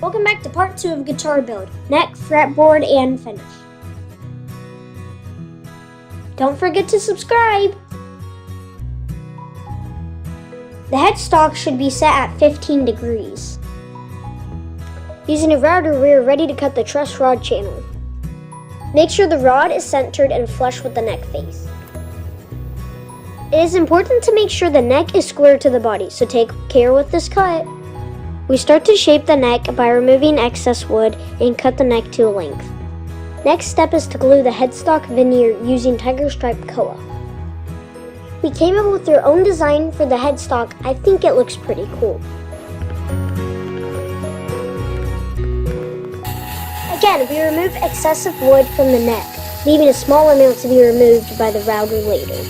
Welcome back to part 2 of guitar build, neck, fretboard, and finish. Don't forget to subscribe! The headstock should be set at 15 degrees. Using a router, we are ready to cut the truss rod channel. Make sure the rod is centered and flush with the neck face. It is important to make sure the neck is square to the body, so take care with this cut. We start to shape the neck by removing excess wood and cut the neck to a length. Next step is to glue the headstock veneer using Tiger Stripe Koa. We came up with our own design for the headstock. I think it looks pretty cool. Again, we remove excessive wood from the neck, leaving a small amount to be removed by the router later.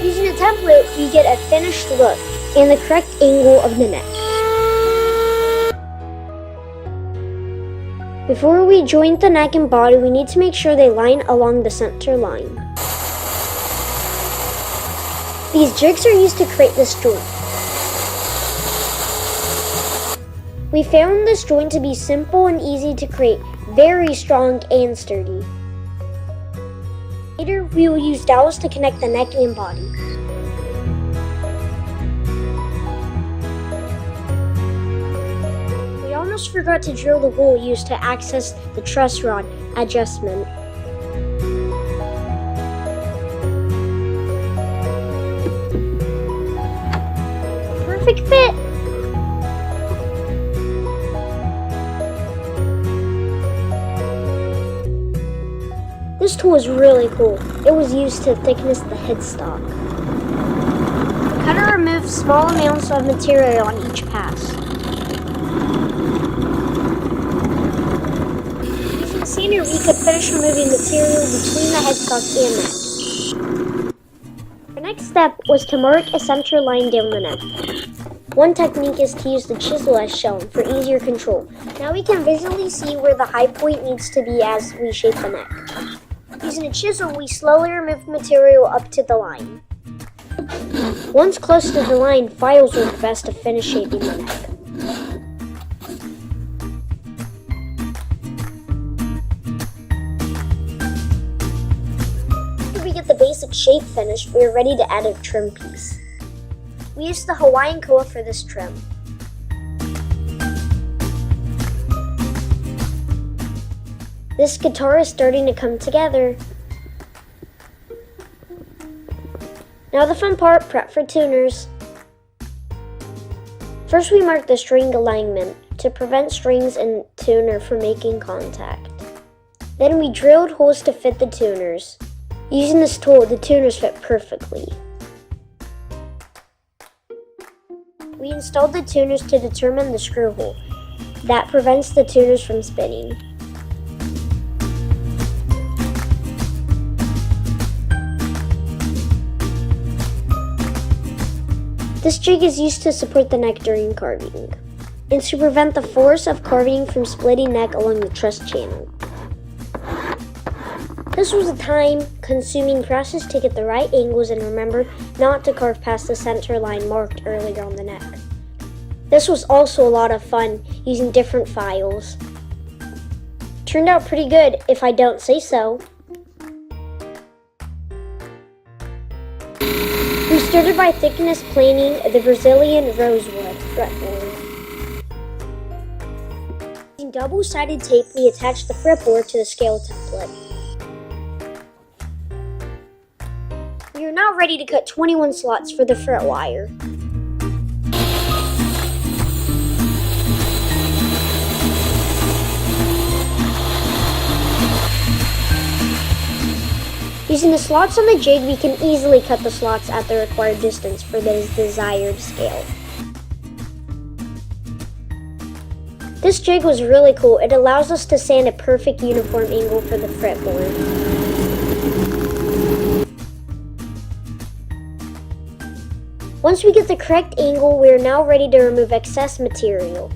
Using a template, we get a finished look and the correct angle of the neck. Before we joint the neck and body, we need to make sure they line along the center line. These jigs are used to create this joint. We found this joint to be simple and easy to create, very strong and sturdy. Later, we will use dowels to connect the neck and body. We almost forgot to drill the hole used to access the truss rod adjustment. Perfect fit! This tool is really cool. It was used to thickness the headstock. The cutter removes small amounts of material on each pass. Using a sander, we could finish removing material between the headstock and neck. The next step was to mark a center line down the neck. One technique is to use the chisel as shown for easier control. Now we can visually see where the high point needs to be as we shape the neck. Using a chisel, we slowly remove material up to the line. Once close to the line, files work best to finish shaping the neck. After we get the basic shape finished, we are ready to add a trim piece. We used the Hawaiian Koa for this trim. This guitar is starting to come together. Now the fun part, prep for tuners. First we mark the string alignment to prevent strings and tuner from making contact. Then we drilled holes to fit the tuners. Using this tool, the tuners fit perfectly. We installed the tuners to determine the screw hole that prevents the tuners from spinning. This jig is used to support the neck during carving and to prevent the force of carving from splitting neck along the truss channel. This was a time-consuming process to get the right angles and remember not to carve past the center line marked earlier on the neck. This was also a lot of fun using different files. Turned out pretty good if I don't say so. We started by thickness planing the Brazilian rosewood fretboard. Using double-sided tape, we attached the fretboard to the scale template. We are now ready to cut 21 slots for the fret wire. Using the slots on the jig, we can easily cut the slots at the required distance for the desired scale. This jig was really cool. It allows us to sand a perfect uniform angle for the fretboard. Once we get the correct angle, we are now ready to remove excess material.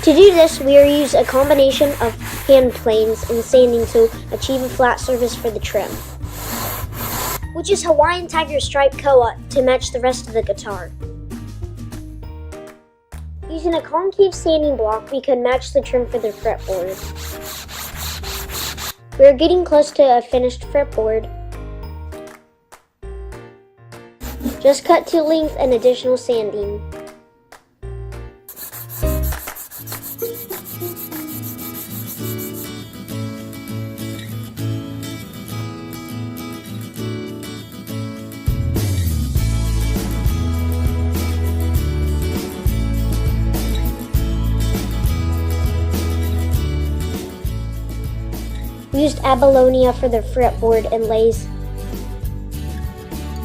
To do this, we will use a combination of hand planes and sanding to achieve a flat surface for the trim. Which is Hawaiian Tiger Stripe Koa to match the rest of the guitar. Using a concave sanding block, we could match the trim for the fretboard. We are getting close to a finished fretboard. Just cut to length and additional sanding. We used abalonia for the fretboard inlays.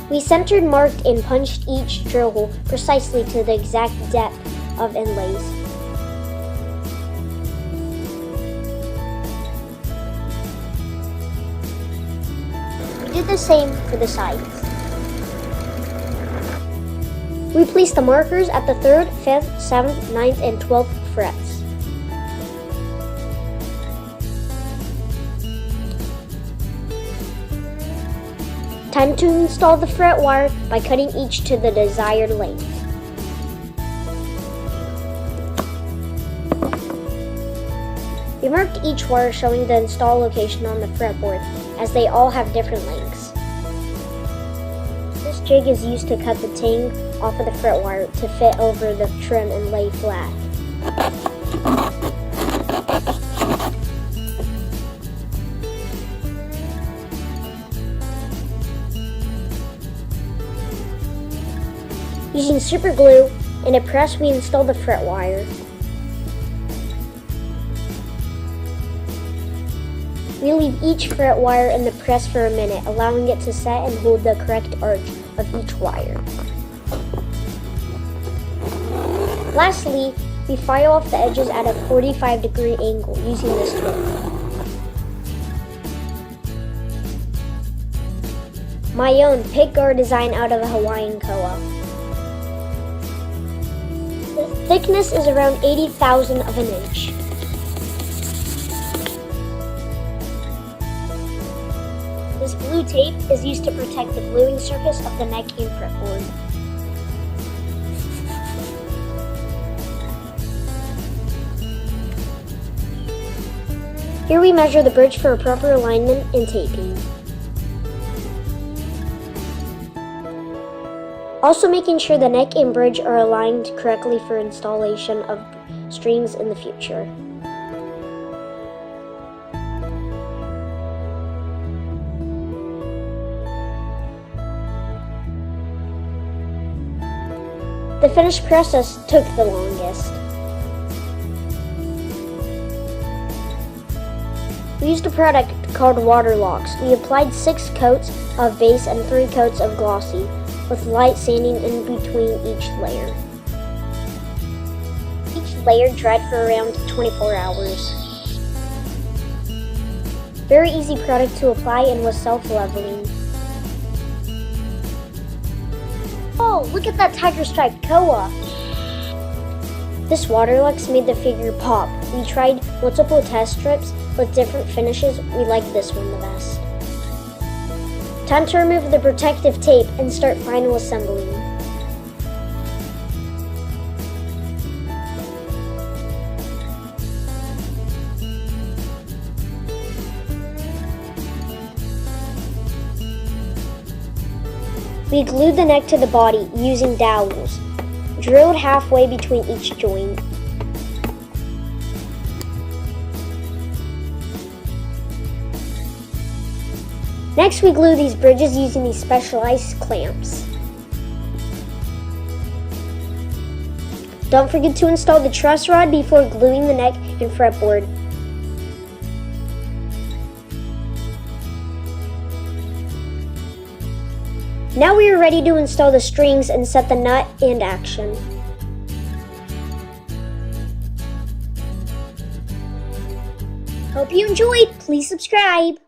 We centered, marked, and punched each drill hole precisely to the exact depth of inlays. We did the same for the sides. We placed the markers at the 3rd, 5th, 7th, 9th, and 12th frets. Time to install the fret wire by cutting each to the desired length. We marked each wire showing the install location on the fretboard, as they all have different lengths. This jig is used to cut the tang off of the fret wire to fit over the trim and lay flat. Using super glue and a press, we install the fret wire. We leave each fret wire in the press for a minute, allowing it to set and hold the correct arch of each wire. Lastly, we file off the edges at a 45-degree angle using this tool. My own pickguard design out of a Hawaiian koa. The thickness is around 80,000 of an inch. This blue tape is used to protect the gluing surface of the neck and fretboard. Here we measure the bridge for a proper alignment and taping. Also making sure the neck and bridge are aligned correctly for installation of strings in the future. The finished process took the longest. We used a product called Waterlocks. We applied 6 coats of base and 3 coats of glossy, with light sanding in between each layer. Each layer dried for around 24 hours. Very easy product to apply and was self-leveling. Oh, look at that tiger stripe koa! This Waterlux made the figure pop. We tried multiple test strips with different finishes. We liked this one the best. Time to remove the protective tape and start final assembling. We glued the neck to the body using dowels, drilled halfway between each joint. Next, we glue these bridges using these specialized clamps. Don't forget to install the truss rod before gluing the neck and fretboard. Now we are ready to install the strings and set the nut and action. Hope you enjoyed. Please subscribe.